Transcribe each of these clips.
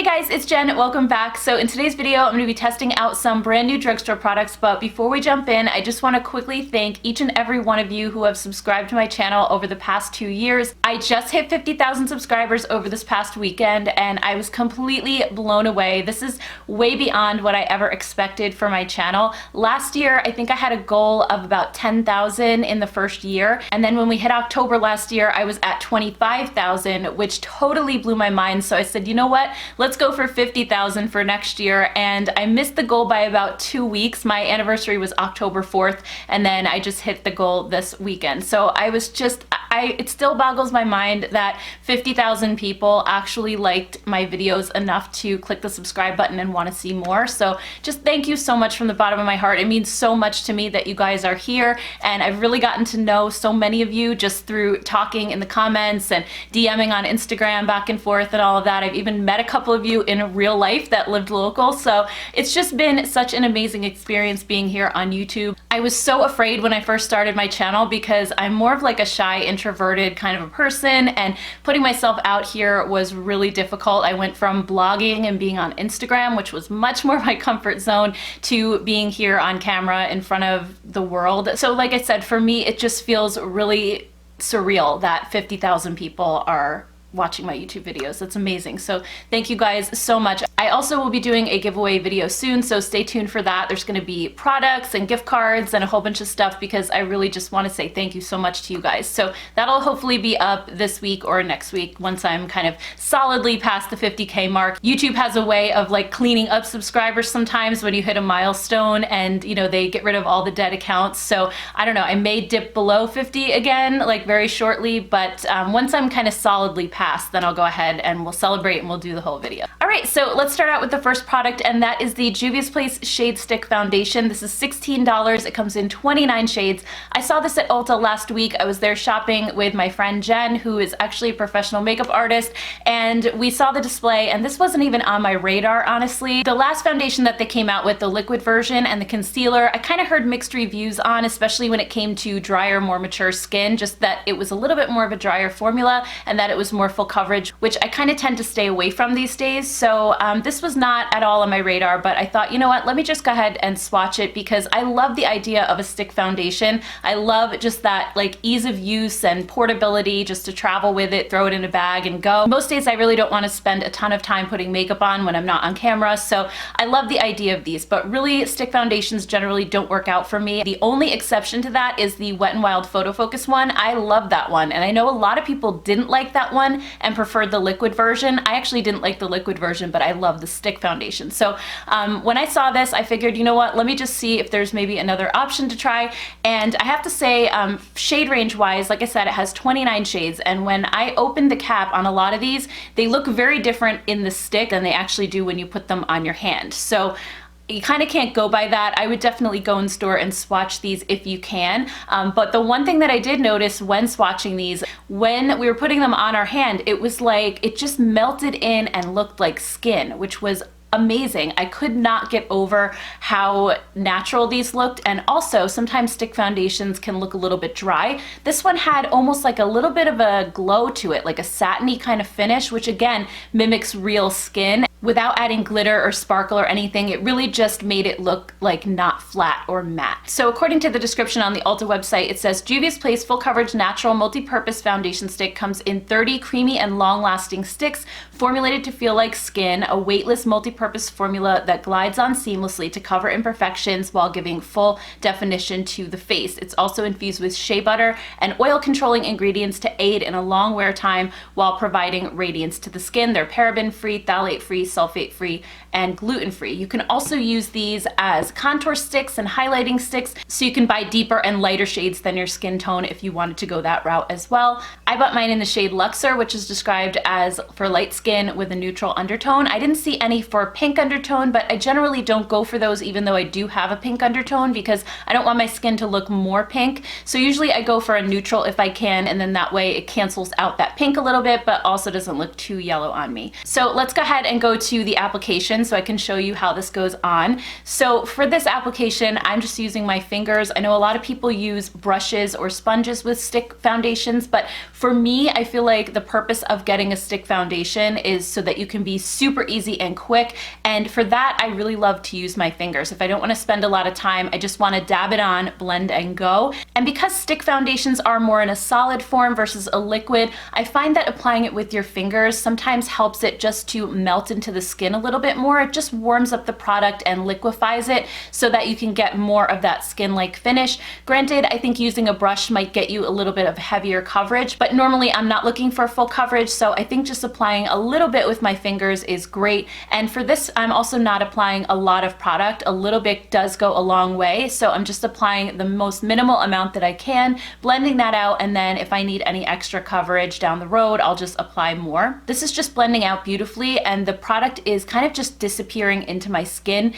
Hey guys, it's Jen. Welcome back. So in today's video, I'm going to be testing out some brand new drugstore products, but before we jump in, I just want to quickly thank each and every one of you who have subscribed to my channel over the past 2 years. I just hit 50,000 subscribers over this past weekend, and I was completely blown away. This is way beyond what I ever expected for my channel. Last year, I think I had a goal of about 10,000 in the first year, and then when we hit October last year, I was at 25,000, which totally blew my mind. So I said, you know what? Let's go for 50,000 for next year, and I missed the goal by about 2 weeks. My anniversary was October 4th, and then I just hit the goal this weekend. So I was just, it still boggles my mind that 50,000 people actually liked my videos enough to click the subscribe button and want to see more. So just thank you so much from the bottom of my heart. It means so much to me that you guys are here, and I've really gotten to know so many of you just through talking in the comments and DMing on Instagram back and forth and all of that. I've even met a couple of you in real life that lived local, so it's just been such an amazing experience being here on YouTube. I was so afraid when I first started my channel because I'm more of like a shy, introverted kind of a person, and putting myself out here was really difficult. I went from blogging and being on Instagram, which was much more my comfort zone, to being here on camera in front of the world. So like I said, for me, it just feels really surreal that 50,000 people are watching my YouTube videos. That's amazing. So thank you guys so much. I also will be doing a giveaway video soon, so stay tuned for that. There's going to be products and gift cards and a whole bunch of stuff because I really just want to say thank you so much to you guys. So that'll hopefully be up this week or next week once I'm kind of solidly past the 50K mark. YouTube has a way of like cleaning up subscribers sometimes when you hit a milestone, and you know, they get rid of all the dead accounts. So I don't know, I may dip below 50 again like very shortly, but once I'm kind of solidly past, then I'll go ahead and we'll celebrate and we'll do the whole video. All right, so let's start out with the first product, and that is the Juvia's Place Shade Stick Foundation. This is $16. It comes in 29 shades. I saw this at Ulta last week. I was there shopping with my friend Jen, who is actually a professional makeup artist, and we saw the display, and this wasn't even on my radar, honestly. The last foundation that they came out with, the liquid version and the concealer, I kind of heard mixed reviews on, especially when it came to drier, more mature skin, just that it was a little bit more of a drier formula and that it was more full coverage, which I kind of tend to stay away from these days. So this was not at all on my radar, but I thought, you know what, let me just go ahead and swatch it because I love the idea of a stick foundation. I love just that like ease of use and portability, just to travel with it, throw it in a bag and go. Most days I really don't want to spend a ton of time putting makeup on when I'm not on camera, so I love the idea of these, but really stick foundations generally don't work out for me. The only exception to that is the Wet n Wild Photo Focus one. I love that one, and I know a lot of people didn't like that one and preferred the liquid version. I actually didn't like the liquid version, but I love the stick foundation. So when I saw this, I figured, you know what, let me just see if there's maybe another option to try. And I have to say, shade range wise, like I said, it has 29 shades, and when I opened the cap on a lot of these, they look very different in the stick than they actually do when you put them on your hand. So you kind of can't go by that. I would definitely go in store and swatch these if you can. But the one thing that I did notice when swatching these, when we were putting them on our hand, it was like it just melted in and looked like skin, which was amazing. I could not get over how natural these looked, and also sometimes stick foundations can look a little bit dry. This one had almost like a little bit of a glow to it, like a satiny kind of finish, which again mimics real skin. Without adding glitter or sparkle or anything, it really just made it look like not flat or matte. So according to the description on the Ulta website, it says Juvia's Place Full Coverage Natural Multi-Purpose Foundation Stick comes in 30 creamy and long-lasting sticks formulated to feel like skin, a weightless multi-purpose formula that glides on seamlessly to cover imperfections while giving full definition to the face. It's also infused with shea butter and oil-controlling ingredients to aid in a long wear time while providing radiance to the skin. They're paraben-free, phthalate-free, sulfate-free, and gluten-free. You can also use these as contour sticks and highlighting sticks, so you can buy deeper and lighter shades than your skin tone if you wanted to go that route as well. I bought mine in the shade Luxor, which is described as for light skin with a neutral undertone. I didn't see any for pink undertone, but I generally don't go for those even though I do have a pink undertone because I don't want my skin to look more pink. So usually I go for a neutral if I can, and then that way it cancels out that pink a little bit, but also doesn't look too yellow on me. So let's go ahead and go to the application so I can show you how this goes on. So for this application, I'm just using my fingers. I know a lot of people use brushes or sponges with stick foundations, but For me, I feel like the purpose of getting a stick foundation is so that you can be super easy and quick, and for that I really love to use my fingers. If I don't want to spend a lot of time, I just want to dab it on, blend and go. And because stick foundations are more in a solid form versus a liquid, I find that applying it with your fingers sometimes helps it just to melt into the skin a little bit more. It just warms up the product and liquefies it so that you can get more of that skin-like finish. Granted, I think using a brush might get you a little bit of heavier coverage, but normally I'm not looking for full coverage, so I think just applying a little bit with my fingers is great. And for this, I'm also not applying a lot of product. A little bit does go a long way, so I'm just applying the most minimal amount that I can, blending that out, and then if I need any extra coverage down the road, I'll just apply more. This is just blending out beautifully, and the product is kind of just disappearing into my skin.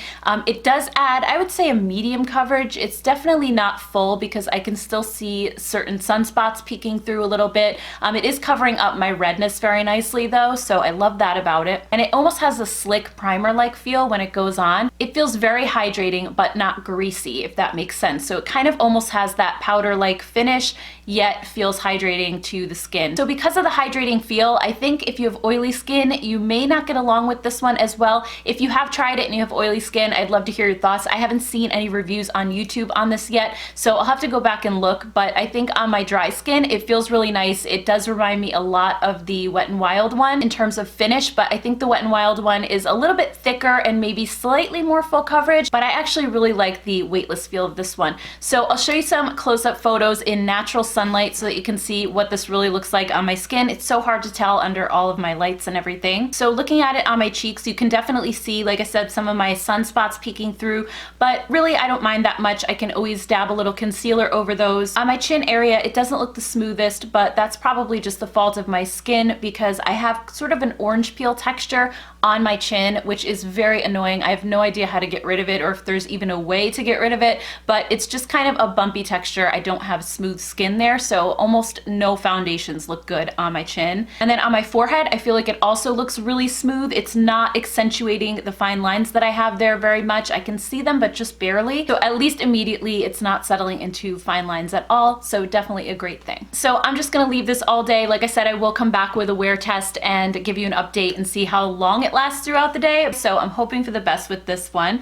It does add, I would say, a medium coverage. It's definitely not full because I can still see certain sunspots peeking through a little bit. It is covering up my redness very nicely though, so I love that about it. And it almost has a slick primer-like feel when it goes on. It feels very hydrating but not greasy, if that makes sense. So it kind of almost has that powder-like finish, yet feels hydrating to the skin. So because of the hydrating feel, I think if you have oily skin, you may not get along with this one as well. If you have tried it and you have oily skin, I'd love to hear your thoughts. I haven't seen any reviews on YouTube on this yet, so I'll have to go back and look, but I think on my dry skin, it feels really nice. It does remind me a lot of the Wet n Wild one in terms of finish, but I think the Wet n Wild one is a little bit thicker and maybe slightly more full coverage, but I actually really like the weightless feel of this one. So I'll show you some close-up photos in natural sunlight so that you can see what this really looks like on my skin. It's so hard to tell under all of my lights and everything. So looking at it on my cheeks, you can definitely see, like I said, some of my sunspots peeking through, but really I don't mind that much. I can always dab a little concealer over those. On my chin area, it doesn't look the smoothest, but that's probably just the fault of my skin because I have sort of an orange peel texture on my chin, which is very annoying. I have no idea how to get rid of it or if there's even a way to get rid of it, but it's just kind of a bumpy texture. I don't have smooth skin there, so almost no foundations look good on my chin. And then on my forehead, I feel like it also looks really smooth. It's not accentuating the fine lines that I have there very much. I can see them, but just barely. So at least immediately, it's not settling into fine lines at all, so definitely a great thing. So I'm just gonna leave this all day. Like I said, I will come back with a wear test and give you an update and see how long it lasts throughout the day, so I'm hoping for the best with this one.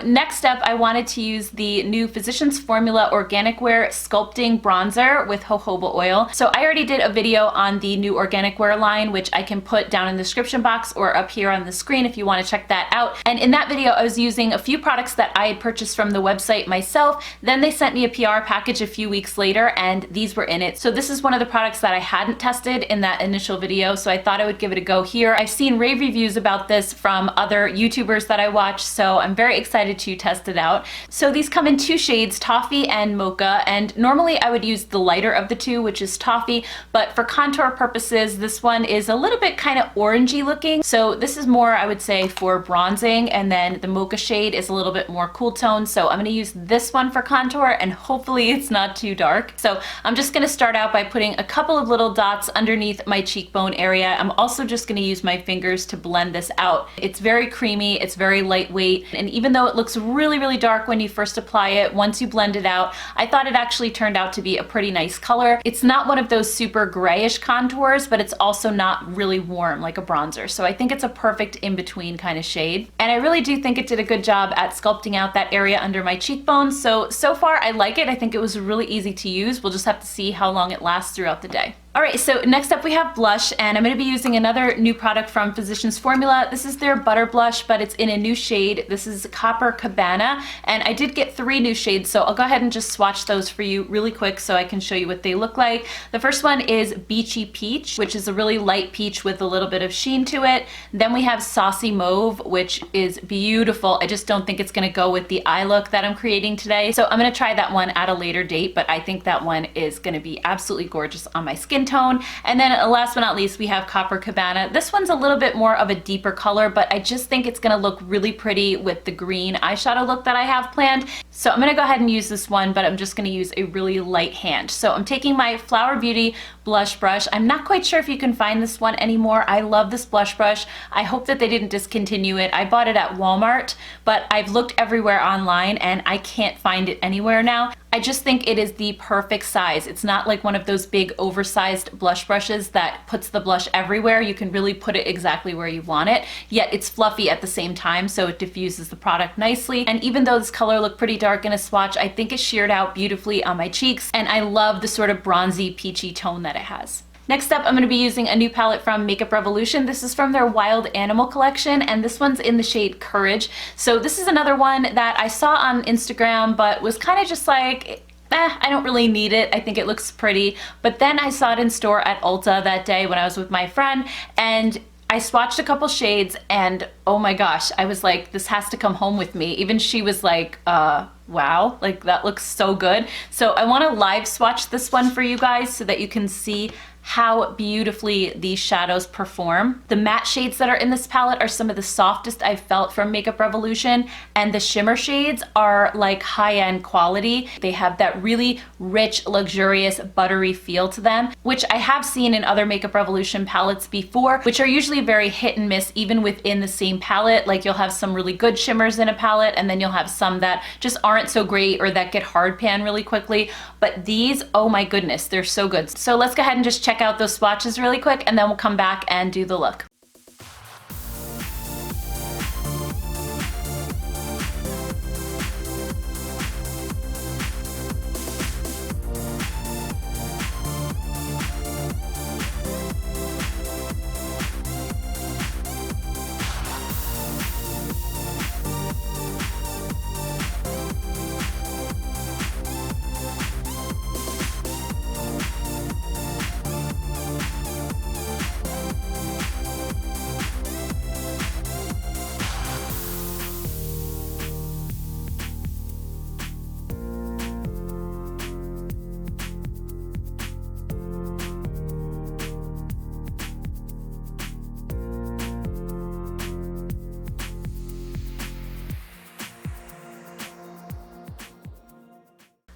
Next up, I wanted to use the new Physicians Formula Organic Wear Sculpting Bronzer with jojoba oil. So I already did a video on the new Organic Wear line, which I can put down in the description box or up here on the screen if you want to check that out. And in that video, I was using a few products that I had purchased from the website myself. Then they sent me a PR package a few weeks later, and these were in it. So this is one of the products that I hadn't tested in that initial video, so I thought I would give it a go here. I've seen rave reviews about this from other YouTubers that I watch, so I'm very excited to test it out. So these come in two shades, Toffee and Mocha, and normally I would use the lighter of the two, which is Toffee, but for contour purposes, this one is a little bit kind of orangey looking. So this is more, I would say, for bronzing, and then the Mocha shade is a little bit more cool tone. So I'm gonna use this one for contour, and hopefully it's not too dark. So I'm just gonna start out by putting a couple of little dots underneath my cheekbone area. I'm also just gonna use my fingers to blend this out. It's very creamy, it's very lightweight, and even though it looks really, really dark when you first apply it, once you blend it out, I thought it actually turned out to be a pretty nice color. It's not one of those super grayish contours, but it's also not really warm like a bronzer. So I think it's a perfect in-between kind of shade. And I really do think it did a good job at sculpting out that area under my cheekbones. So far I like it. I think it was really easy to use. We'll just have to see how long it lasts throughout the day. Alright, so next up we have blush, and I'm going to be using another new product from Physicians Formula. This is their Butter Blush, but it's in a new shade. This is Copper Cabana, and I did get 3 new shades, so I'll go ahead and just swatch those for you really quick so I can show you what they look like. The first one is Beachy Peach, which is a really light peach with a little bit of sheen to it. Then we have Saucy Mauve, which is beautiful. I just don't think it's going to go with the eye look that I'm creating today, so I'm going to try that one at a later date, but I think that one is going to be absolutely gorgeous on my skin tone. And then last but not least, we have Copper Cabana. This one's a little bit more of a deeper color, but I just think it's gonna look really pretty with the green eyeshadow look that I have planned. So I'm gonna go ahead and use this one, but I'm just gonna use a really light hand. So I'm taking my Flower Beauty blush brush. I'm not quite sure if you can find this one anymore. I love this blush brush. I hope that they didn't discontinue it. I bought it at Walmart, but I've looked everywhere online and I can't find it anywhere now. I just think it is the perfect size. It's not like one of those big oversized blush brushes that puts the blush everywhere. You can really put it exactly where you want it, yet it's fluffy at the same time, so it diffuses the product nicely. And even though this color looked pretty dark in a swatch, I think it sheared out beautifully on my cheeks, and I love the sort of bronzy peachy tone that it has. Next up, I'm going to be using a new palette from Makeup Revolution. This is from their Wild Animal collection, and this one's in the shade Courage. So this is another one that I saw on Instagram, but was kind of just like, I don't really need it. I think it looks pretty. But then I saw it in store at Ulta that day when I was with my friend, and I swatched a couple shades, and oh my gosh, I was like, this has to come home with me. Even she was like, wow, like that looks so good. So I want to live swatch this one for you guys so that you can see how beautifully these shadows perform. The matte shades that are in this palette are some of the softest I've felt from Makeup Revolution, and the shimmer shades are like high-end quality. They have that really rich, luxurious, buttery feel to them, which I have seen in other Makeup Revolution palettes before, which are usually very hit and miss even within the same palette. Like you'll have some really good shimmers in a palette, and then you'll have some that just aren't so great or that get hard pan really quickly. But these, oh my goodness, they're so good. So let's go ahead and just check out those swatches really quick, and then we'll come back and do the look.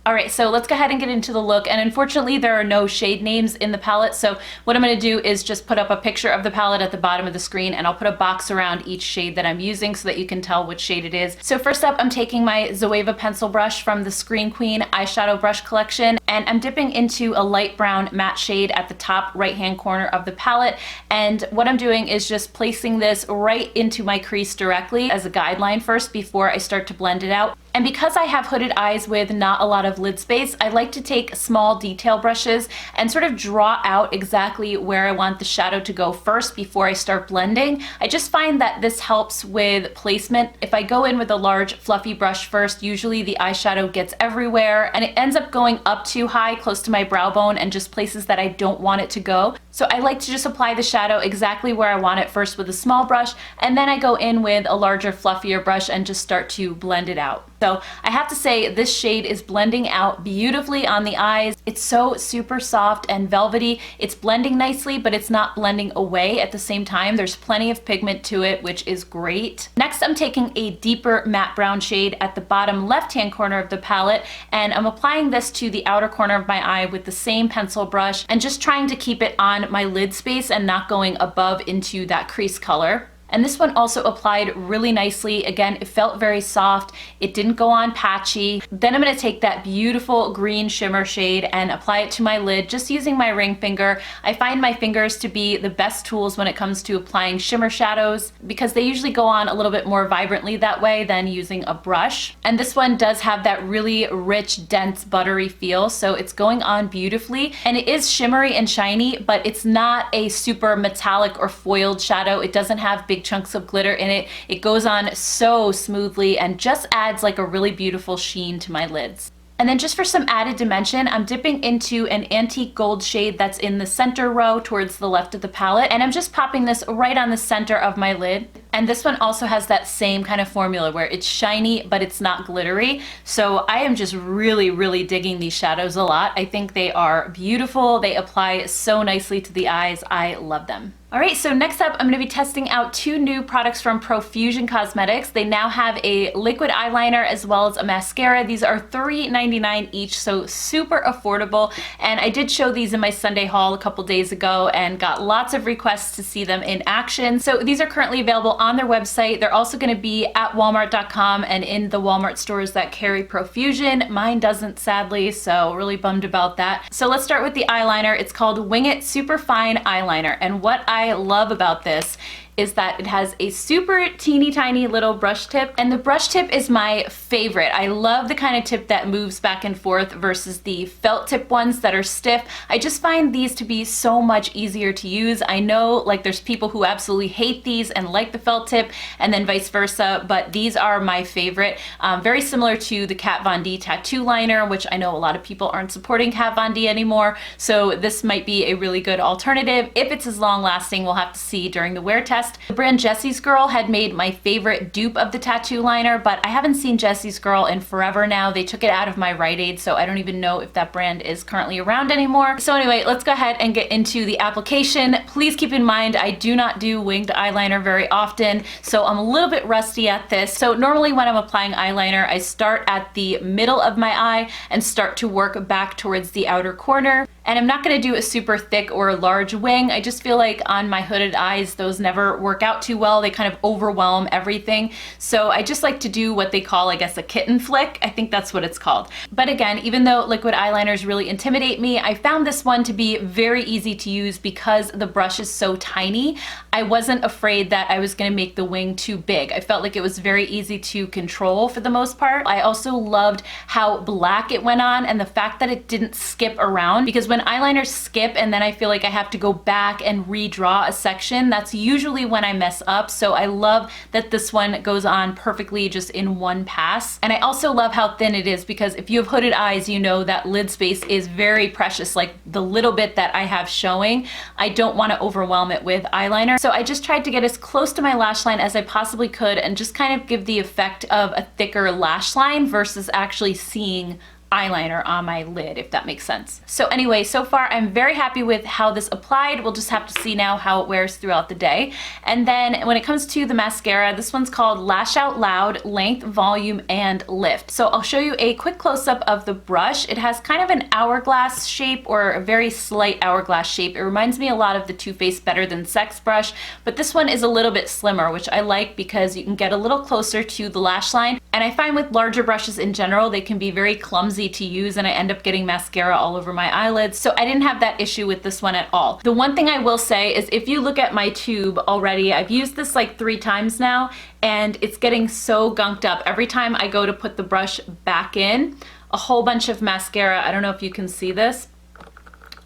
Alright, so let's go ahead and get into the look, and unfortunately there are no shade names in the palette, so what I'm going to do is just put up a picture of the palette at the bottom of the screen, and I'll put a box around each shade that I'm using so that you can tell which shade it is. So first up, I'm taking my Zoeva pencil brush from the Screen Queen eyeshadow brush collection, and I'm dipping into a light brown matte shade at the top right hand corner of the palette, and what I'm doing is just placing this right into my crease directly as a guideline first before I start to blend it out. And because I have hooded eyes with not a lot of lid space, I like to take small detail brushes and sort of draw out exactly where I want the shadow to go first before I start blending. I just find that this helps with placement. If I go in with a large fluffy brush first, usually the eyeshadow gets everywhere and it ends up going up too high close to my brow bone and just places that I don't want it to go. So I like to just apply the shadow exactly where I want it first with a small brush, and then I go in with a larger, fluffier brush and just start to blend it out. So I have to say this shade is blending out beautifully on the eyes. It's so super soft and velvety. It's blending nicely, but it's not blending away at the same time. There's plenty of pigment to it, which is great. Next, I'm taking a deeper matte brown shade at the bottom left-hand corner of the palette, and I'm applying this to the outer corner of my eye with the same pencil brush and just trying to keep it on my lid space and not going above into that crease color. And this one also applied really nicely. Again, it felt very soft. It didn't go on patchy. Then I'm going to take that beautiful green shimmer shade and apply it to my lid just using my ring finger. I find my fingers to be the best tools when it comes to applying shimmer shadows because they usually go on a little bit more vibrantly that way than using a brush. And this one does have that really rich, dense, buttery feel, so it's going on beautifully. And it is shimmery and shiny, but it's not a super metallic or foiled shadow. It doesn't have big chunks of glitter in it. It goes on so smoothly and just adds like a really beautiful sheen to my lids. And then just for some added dimension, I'm dipping into an antique gold shade that's in the center row towards the left of the palette, and I'm just popping this right on the center of my lid. And this one also has that same kind of formula where it's shiny but it's not glittery. So I am just really digging these shadows a lot. I think they are beautiful. They apply so nicely to the eyes. I love them. Alright, so next up I'm going to be testing out two new products from Profusion Cosmetics. They now have a liquid eyeliner as well as a mascara. These are $3.99 each, so super affordable, and I did show these in my Sunday haul a couple days ago and got lots of requests to see them in action. So these are currently available on their website. They're also going to be at walmart.com and in the Walmart stores that carry Profusion. Mine doesn't, sadly, so really bummed about that. So let's start with the eyeliner. It's called Wing It Super Fine Eyeliner, and what I love about this is that it has a super teeny tiny little brush tip, and the brush tip is my favorite. I love the kind of tip that moves back and forth versus the felt tip ones that are stiff. I just find these to be so much easier to use. I know like there's people who absolutely hate these and like the felt tip, and then vice versa, but these are my favorite. Very similar to the Kat Von D tattoo liner, which I know a lot of people aren't supporting Kat Von D anymore, so this might be a really good alternative. If it's as long lasting, we'll have to see during the wear test. The brand Jessie's Girl had made my favorite dupe of the tattoo liner, but I haven't seen Jessie's Girl in forever now. They took it out of my Rite Aid, so I don't even know if that brand is currently around anymore. So anyway, let's go ahead and get into the application. Please keep in mind, I do not do winged eyeliner very often, so I'm a little bit rusty at this. So normally when I'm applying eyeliner, I start at the middle of my eye and start to work back towards the outer corner. And I'm not going to do a super thick or large wing. I just feel like on my hooded eyes, those never work out too well. They kind of overwhelm everything. So I just like to do what they call, I guess, a kitten flick. I think that's what it's called. But again, even though liquid eyeliners really intimidate me, I found this one to be very easy to use because the brush is so tiny. I wasn't afraid that I was going to make the wing too big. I felt like it was very easy to control for the most part. I also loved how black it went on and the fact that it didn't skip around, because when eyeliners skip and then I feel like I have to go back and redraw a section, that's usually when I mess up. So I love that this one goes on perfectly just in one pass. And I also love how thin it is, because if you have hooded eyes, you know that lid space is very precious. Like the little bit that I have showing, I don't want to overwhelm it with eyeliner. So I just tried to get as close to my lash line as I possibly could and just kind of give the effect of a thicker lash line versus actually seeing eyeliner on my lid, if that makes sense. So anyway, so far I'm very happy with how this applied. We'll just have to see now how it wears throughout the day. And then when it comes to the mascara, this one's called Lash Out Loud Length, Volume, and Lift. So I'll show you a quick close-up of the brush. It has kind of an hourglass shape, or a very slight hourglass shape. It reminds me a lot of the Too Faced Better Than Sex brush, but this one is a little bit slimmer, which I like because you can get a little closer to the lash line. And I find with larger brushes in general, they can be very clumsy to use, and I end up getting mascara all over my eyelids. So I didn't have that issue with this one at all. The one thing I will say is if you look at my tube already, I've used this like 3 times now, and it's getting so gunked up. Every time I go to put the brush back in, a whole bunch of mascara, I don't know if you can see this,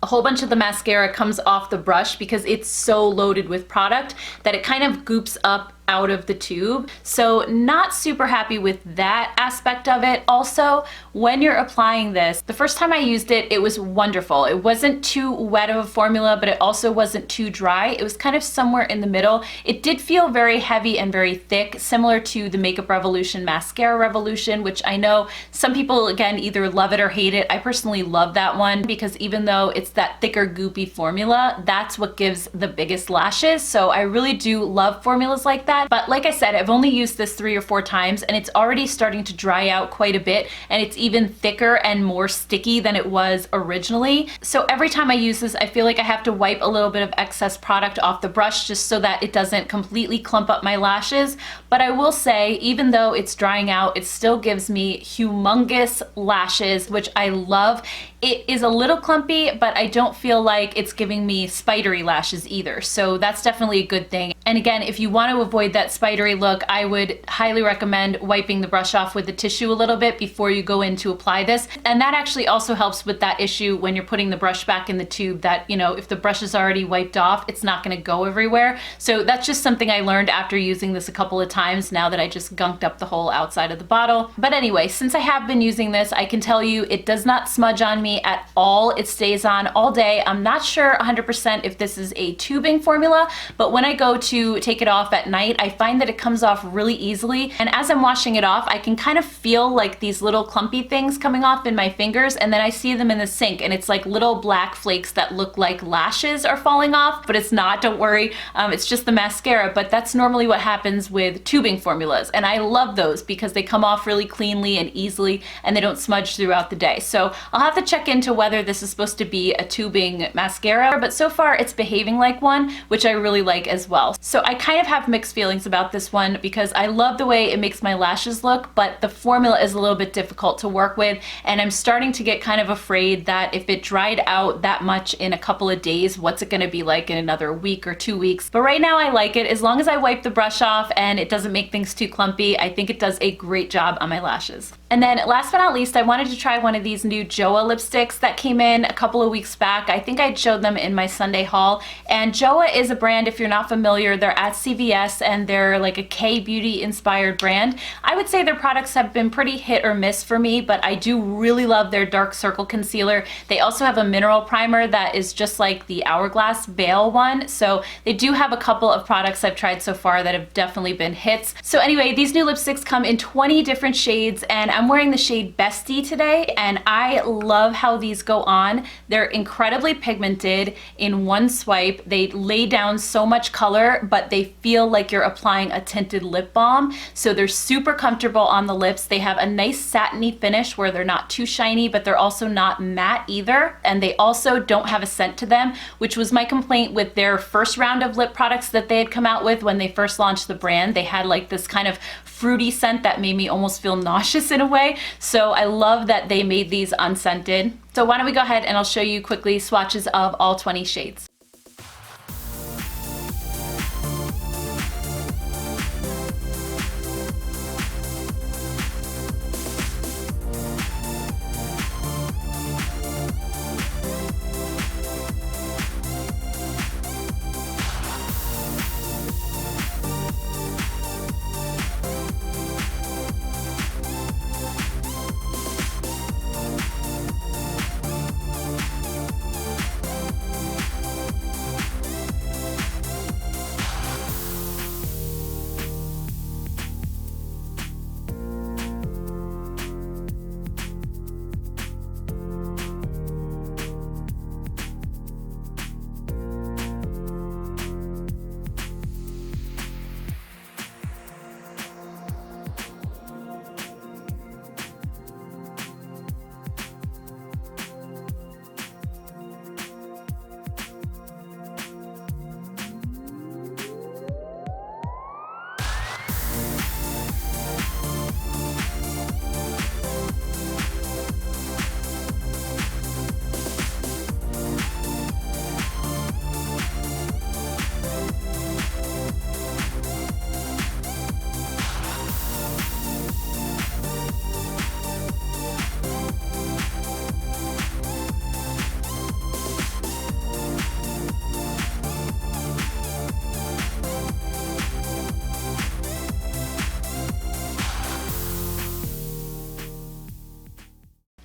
a whole bunch of the mascara comes off the brush because it's so loaded with product that it kind of goops up out of the tube. So not super happy with that aspect of it. Also, when you're applying this, the first time I used it, it was wonderful. It wasn't too wet of a formula, but it also wasn't too dry. It was kind of somewhere in the middle. It did feel very heavy and very thick, similar to the Makeup Revolution Mascara Revolution, which I know some people, again, either love it or hate it. I personally love that one because even though it's that thicker, goopy formula, that's what gives the biggest lashes. So I really do love formulas like that. But like I said, I've only used this 3 or 4 times and it's already starting to dry out quite a bit, and it's even thicker and more sticky than it was originally. So every time I use this, I feel like I have to wipe a little bit of excess product off the brush just so that it doesn't completely clump up my lashes. But I will say, even though it's drying out, it still gives me humongous lashes, which I love. It is a little clumpy, but I don't feel like it's giving me spidery lashes either. So that's definitely a good thing. And again, if you want to avoid that spidery look, I would highly recommend wiping the brush off with the tissue a little bit before you go in to apply this. And that actually also helps with that issue when you're putting the brush back in the tube that, you know, if the brush is already wiped off, it's not going to go everywhere. So that's just something I learned after using this a couple of times now that I just gunked up the whole outside of the bottle. But anyway, since I have been using this, I can tell you it does not smudge on me. me at all. It stays on all day. I'm not sure 100% if this is a tubing formula, but when I go to take it off at night, I find that it comes off really easily. And as I'm washing it off, I can kind of feel like these little clumpy things coming off in my fingers, and then I see them in the sink, and it's like little black flakes that look like lashes are falling off, but it's not, don't worry. It's just the mascara, but that's normally what happens with tubing formulas. And I love those because they come off really cleanly and easily, and they don't smudge throughout the day. So I'll have to check into whether this is supposed to be a tubing mascara, but so far it's behaving like one, which I really like as well. So I kind of have mixed feelings about this one because I love the way it makes my lashes look, but the formula is a little bit difficult to work with, and I'm starting to get kind of afraid that if it dried out that much in a couple of days, what's it going to be like in another week or 2 weeks. But right now I like it. As long as I wipe the brush off and it doesn't make things too clumpy, I think it does a great job on my lashes. And then last but not least, I wanted to try one of these new Joa lipsticks that came in a couple of weeks back. I think I showed them in my Sunday haul. And Joa is a brand, if you're not familiar, they're at CVS and they're like a K-beauty inspired brand. I would say their products have been pretty hit or miss for me, but I do really love their dark circle concealer. They also have a mineral primer that is just like the Hourglass Veil one. So they do have a couple of products I've tried so far that have definitely been hits. So anyway, these new lipsticks come in 20 different shades, and I'm wearing the shade Bestie today, and I love how these go on. They're incredibly pigmented in one swipe. They lay down so much color, but they feel like you're applying a tinted lip balm. So they're super comfortable on the lips. They have a nice satiny finish where they're not too shiny, but they're also not matte either. And they also don't have a scent to them, which was my complaint with their first round of lip products that they had come out with when they first launched the brand. They had like this kind of fruity scent that made me almost feel nauseous in a way. So I love that they made these unscented. So why don't we go ahead and I'll show you quickly swatches of all 20 shades.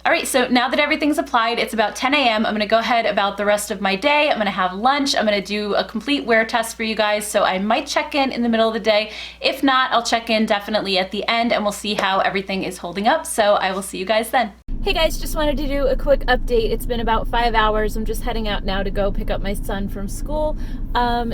All right, so now that everything's applied, it's about 10 a.m. I'm gonna go ahead about the rest of my day. I'm gonna have lunch. I'm gonna do a complete wear test for you guys. So I might check in the middle of the day. If not, I'll check in definitely at the end and we'll see how everything is holding up. So I will see you guys then. Hey guys, just wanted to do a quick update. It's been about 5 hours. I'm just heading out now to go pick up my son from school.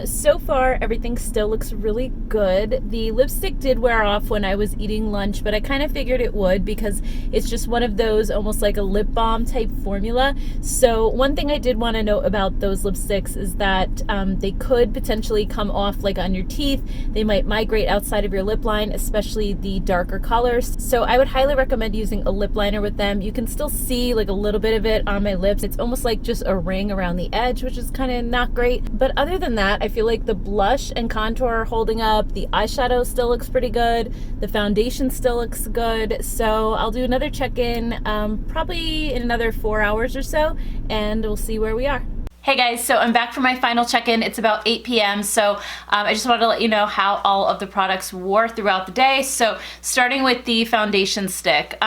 So far, everything still looks really good. The lipstick did wear off when I was eating lunch, but I kind of figured it would because it's just one of those almost like a lip balm type formula. So one thing I did want to note about those lipsticks is that they could potentially come off like on your teeth. They might migrate outside of your lip line, especially the darker colors. So I would highly recommend using a lip liner with them. You can still see like a little bit of it on my lips. It's almost like just a ring around the edge, which is kind of not great. But other than that, I feel like the blush and contour are holding up. The eyeshadow still looks pretty good. The foundation still looks good. So I'll do another check-in probably in another 4 hours or so, and we'll see where we are. Hey guys, so I'm back for my final check-in. It's about 8 p.m. So I just wanted to let you know how all of the products wore throughout the day. So starting with the foundation stick.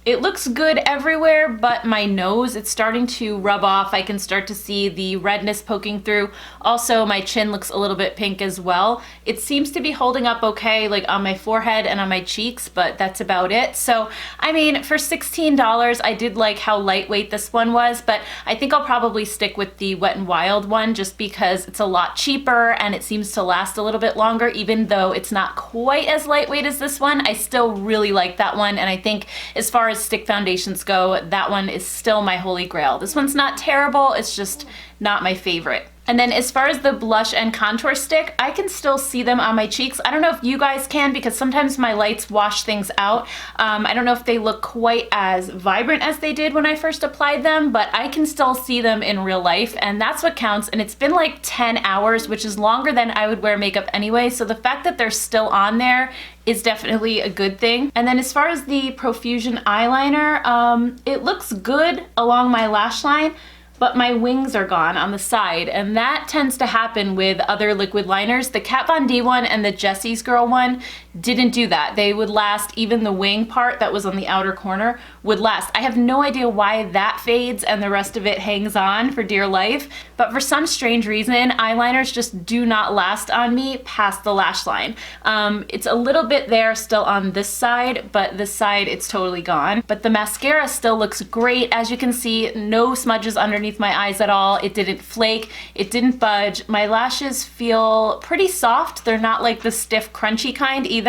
It looks good everywhere, but my nose, it's starting to rub off. I can start to see the redness poking through. Also, my chin looks a little bit pink as well. It seems to be holding up okay, like on my forehead and on my cheeks, but that's about it. So, I mean, for $16, I did like how lightweight this one was, but I think I'll probably stick with the Wet n Wild one just because it's a lot cheaper and it seems to last a little bit longer. Even though it's not quite as lightweight as this one, I still really like that one, and I think as far as stick foundations go, that one is still my holy grail. This one's not terrible, it's just not my favorite. And then as far as the blush and contour stick, I can still see them on my cheeks. I don't know if you guys can because sometimes my lights wash things out. I don't know if they look quite as vibrant as they did when I first applied them, but I can still see them in real life, and that's what counts. And it's been like 10 hours, which is longer than I would wear makeup anyway, so the fact that they're still on there is definitely a good thing. And then as far as the Profusion eyeliner, it looks good along my lash line, but my wings are gone on the side, and that tends to happen with other liquid liners. The Kat Von D one and the Jessie's Girl one didn't do that. They would last, even the wing part that was on the outer corner would last. I have no idea why that fades and the rest of it hangs on for dear life, but for some strange reason, eyeliners just do not last on me past the lash line. It's a little bit there still on this side, but this side it's totally gone. But the mascara still looks great. As you can see, no smudges underneath my eyes at all. It didn't flake, it didn't budge. My lashes feel pretty soft. They're not like the stiff, crunchy kind either.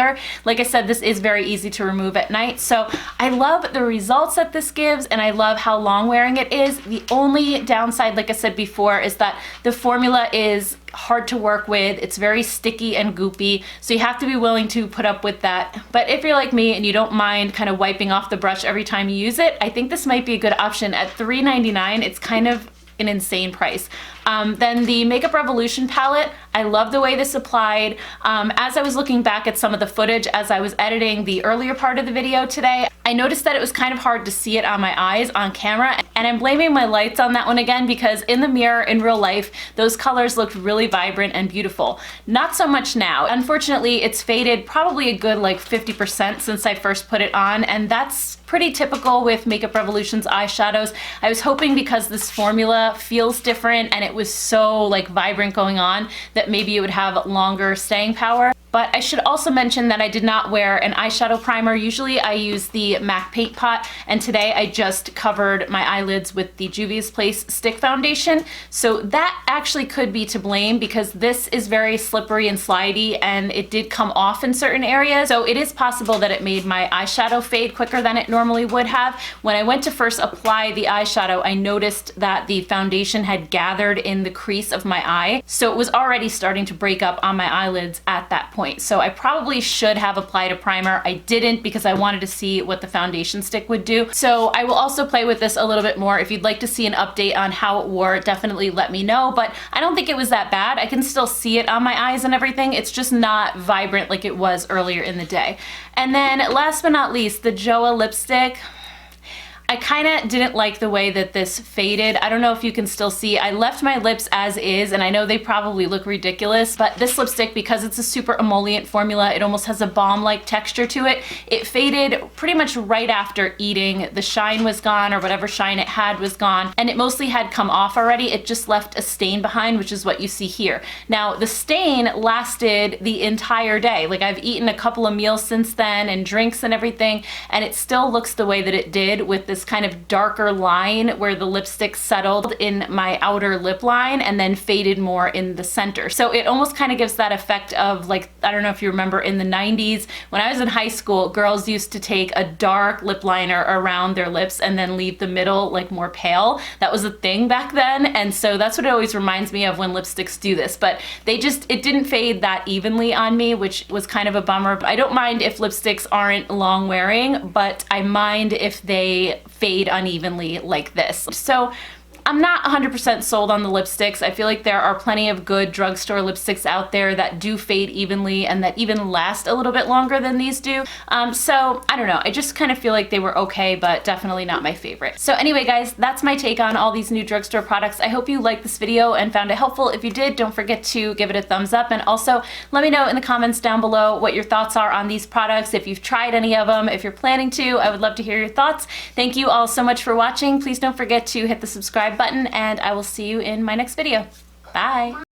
Like I said, this is very easy to remove at night. So I love the results that this gives, and I love how long wearing it is. The only downside, like I said before, is that the formula is hard to work with. It's very sticky and goopy, so you have to be willing to put up with that. But if you're like me and you don't mind kind of wiping off the brush every time you use it, I think this might be a good option. At $3.99, it's kind of an insane price. Then the Makeup Revolution palette, I love the way this applied. As I was looking back at some of the footage as I was editing the earlier part of the video today, I noticed that it was kind of hard to see it on my eyes on camera, and I'm blaming my lights on that one again because in the mirror, in real life, those colors looked really vibrant and beautiful. Not so much now. Unfortunately, it's faded probably a good like 50% since I first put it on, and that's pretty typical with Makeup Revolution's eyeshadows. I was hoping because this formula feels different and it was so like vibrant going on that maybe it would have longer staying power. But I should also mention that I did not wear an eyeshadow primer. Usually I use the MAC Paint Pot, and today I just covered my eyelids with the Juvia's Place Stick Foundation. So that actually could be to blame because this is very slippery and slidey and it did come off in certain areas. So it is possible that it made my eyeshadow fade quicker than it normally would have. When I went to first apply the eyeshadow, I noticed that the foundation had gathered in the crease of my eye. So it was already starting to break up on my eyelids at that point. So I probably should have applied a primer. I didn't because I wanted to see what the foundation stick would do. So I will also play with this a little bit more. If you'd like to see an update on how it wore, definitely let me know. But I don't think it was that bad. I can still see it on my eyes and everything. It's just not vibrant like it was earlier in the day. And then last but not least, the Joa lipstick. I kind of didn't like the way that this faded. I don't know if you can still see. I left my lips as is, and I know they probably look ridiculous, but this lipstick, because it's a super emollient formula, it almost has a balm-like texture to it. It faded pretty much right after eating. The shine was gone, or whatever shine it had was gone, and it mostly had come off already. It just left a stain behind, which is what you see here. Now, the stain lasted the entire day. Like, I've eaten a couple of meals since then, and drinks and everything, and it still looks the way that it did, with this kind of darker line where the lipstick settled in my outer lip line and then faded more in the center. So it almost kind of gives that effect of, like, I don't know if you remember in the 90s, when I was in high school, girls used to take a dark lip liner around their lips and then leave the middle like more pale. That was a thing back then, and so that's what it always reminds me of when lipsticks do this. But it didn't fade that evenly on me, which was kind of a bummer. I don't mind if lipsticks aren't long wearing, but I mind if they fade unevenly like this. So I'm not 100% sold on the lipsticks. I feel like there are plenty of good drugstore lipsticks out there that do fade evenly and that even last a little bit longer than these do. So I don't know, I just kind of feel like they were okay, but definitely not my favorite. So anyway guys, that's my take on all these new drugstore products. I hope you liked this video and found it helpful. If you did, don't forget to give it a thumbs up, and also let me know in the comments down below what your thoughts are on these products, if you've tried any of them, if you're planning to. I would love to hear your thoughts. Thank you all so much for watching. Please don't forget to hit the subscribe button, and I will see you in my next video. Bye!